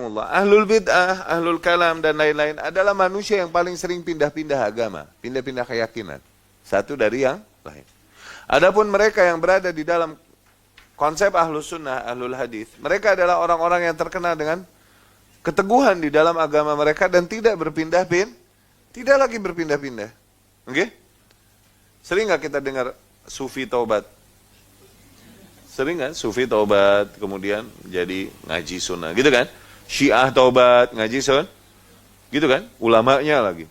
rahimakumullah, ahlul bid'ah, ahlul kalam dan lain-lain adalah manusia yang paling sering pindah-pindah agama, pindah-pindah keyakinan satu dari yang lain. Adapun mereka yang berada di dalam konsep ahlus sunnah, ahlul hadis, mereka adalah orang-orang yang terkenal dengan keteguhan di dalam agama mereka dan tidak tidak lagi berpindah-pindah. Oke? Sering nggak kita dengar sufi taubat? Sering kan sufi taubat kemudian jadi ngaji sunnah, gitu kan? Syiah taubat ngaji sunnah, gitu kan? Ulamanya lagi,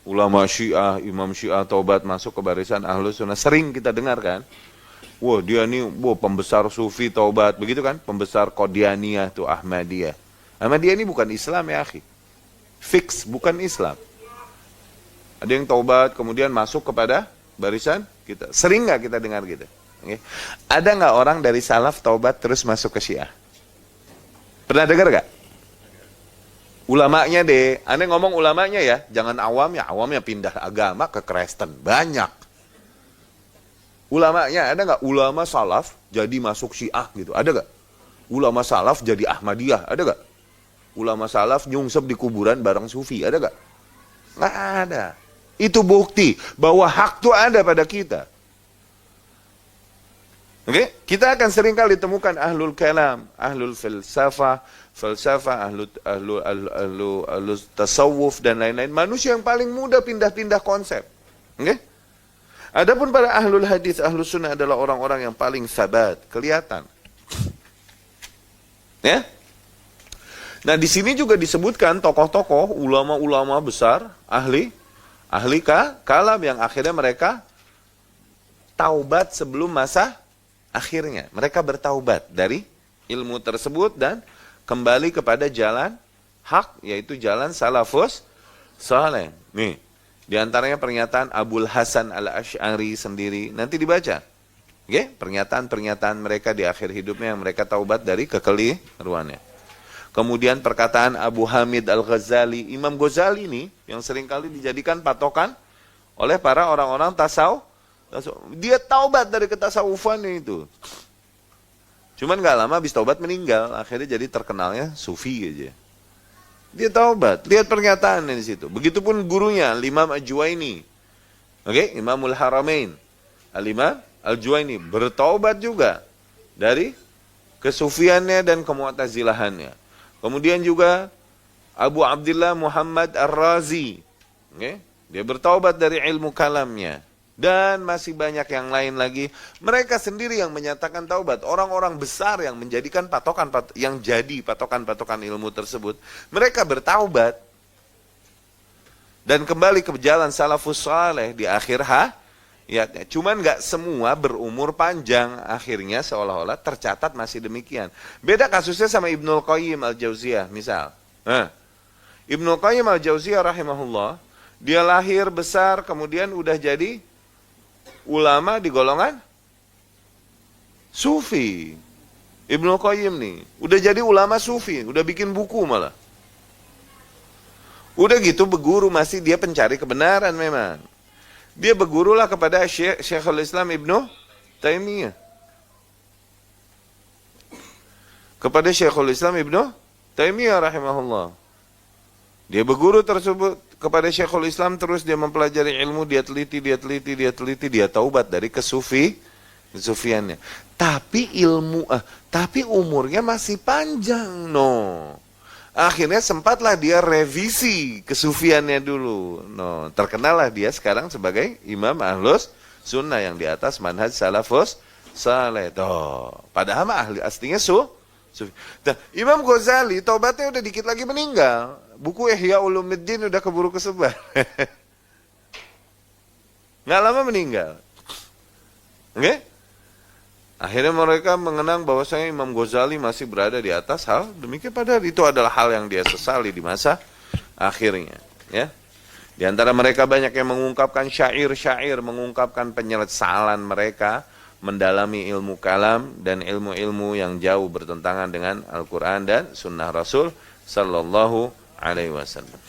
ulama Syiah, imam Syiah taubat masuk ke barisan ahlus sunnah, sering kita dengar kan? Wah dia nih, pembesar sufi taubat, begitu kan? Pembesar Qadianiyah tuh Ahmadiyah. Ahmadiyah ini bukan Islam ya akhi, fix bukan Islam. Ada yang taubat kemudian masuk kepada barisan kita, sering nggak kita dengar gitu? Okay. Ada nggak orang dari salaf taubat terus masuk ke Syiah? Pernah dengar nggak? Ulamanya deh, aneh ngomong ulamanya ya, jangan awamnya pindah agama ke Kristen, banyak. Ulamanya, ada nggak ulama salaf jadi masuk Syiah gitu? Ada nggak? Ulama salaf jadi Ahmadiyah, ada nggak? Ulama salaf nyungsep di kuburan bareng sufi, ada nggak? Nggak ada. Itu bukti bahwa hak itu ada pada kita. Oke, kita akan sering kali temukan ahlul kalam, ahlul falsafah, ahlul tasawuf dan lain-lain. Manusia yang paling mudah pindah-pindah konsep. Oke? Adapun para ahlul hadis, ahlus sunnah adalah orang-orang yang paling sabat, kelihatan. Ya? Nah, di sini juga disebutkan tokoh-tokoh, ulama-ulama besar, ahli kalam yang akhirnya mereka taubat sebelum masa akhirnya. Mereka bertaubat dari ilmu tersebut dan kembali kepada jalan hak, yaitu jalan salafus saleh. Nih, diantaranya pernyataan Abul Hasan al-Asy'ari sendiri, nanti dibaca. Oke, pernyataan-pernyataan mereka di akhir hidupnya yang mereka taubat dari kekeliruannya. Kemudian perkataan Abu Hamid al-Ghazali, Imam Ghazali ini yang seringkali dijadikan patokan oleh para orang-orang tasawuf. Dia taubat dari ketasawufannya itu. Cuman gak lama habis taubat meninggal, akhirnya jadi terkenalnya sufi aja. Dia taubat, lihat pernyataannya di situ. Begitupun gurunya Imam Al-Juwaini. Oke, Imamul Haramain. Al-Imam Al-Juwaini bertaubat juga dari kesufiannya dan kemu'tazilahannya. Kemudian juga Abu Abdullah Muhammad Ar-Razi. Oke, dia bertaubat dari ilmu kalamnya. Dan masih banyak yang lain lagi. Mereka sendiri yang menyatakan taubat. Orang-orang besar yang menjadikan yang jadi patokan-patokan ilmu tersebut, mereka bertaubat dan kembali ke jalan salafus saleh di akhir hayatnya. Cuman nggak semua berumur panjang. Akhirnya seolah-olah tercatat masih demikian. Beda kasusnya sama Ibnul Qayyim al-Jauziyah misal. Ibnul Qayyim al-Jauziyah rahimahullah, dia lahir besar kemudian udah jadi ulama di golongan sufi. Ibnu Qayyim nih udah jadi ulama sufi, udah bikin buku malah. Udah gitu berguru, masih dia pencari kebenaran memang. Dia bergurulah kepada Syekhul Islam Ibnu Taimiyah. Kepada Syekhul Islam Ibnu Taimiyah rahimahullah. Dia berguru tersebut kepada Syekhul Islam, terus dia mempelajari ilmu, dia teliti, dia taubat dari kesufiannya. Tapi tapi umurnya masih panjang, no. Akhirnya sempatlah dia revisi kesufiannya dulu. No, terkenallah dia sekarang sebagai Imam Ahlus Sunnah yang di atas manhaj salafus saleh. Padahal ahli aslinya sufi. Nah, Imam Ghazali taubatnya udah dikit lagi meninggal. Buku Ihya Ulumuddin udah keburu kesebar. Nggak lama meninggal. Oke? Akhirnya mereka mengenang bahwasanya Imam Ghazali masih berada di atas hal demikian, padahal itu adalah hal yang dia sesali di masa akhirnya. Ya. Di antara mereka banyak yang mengungkapkan syair-syair, mengungkapkan penyesalan mereka mendalami ilmu kalam dan ilmu-ilmu yang jauh bertentangan dengan Al-Quran dan Sunnah Rasul Sallallahu Alaihi Wasallam.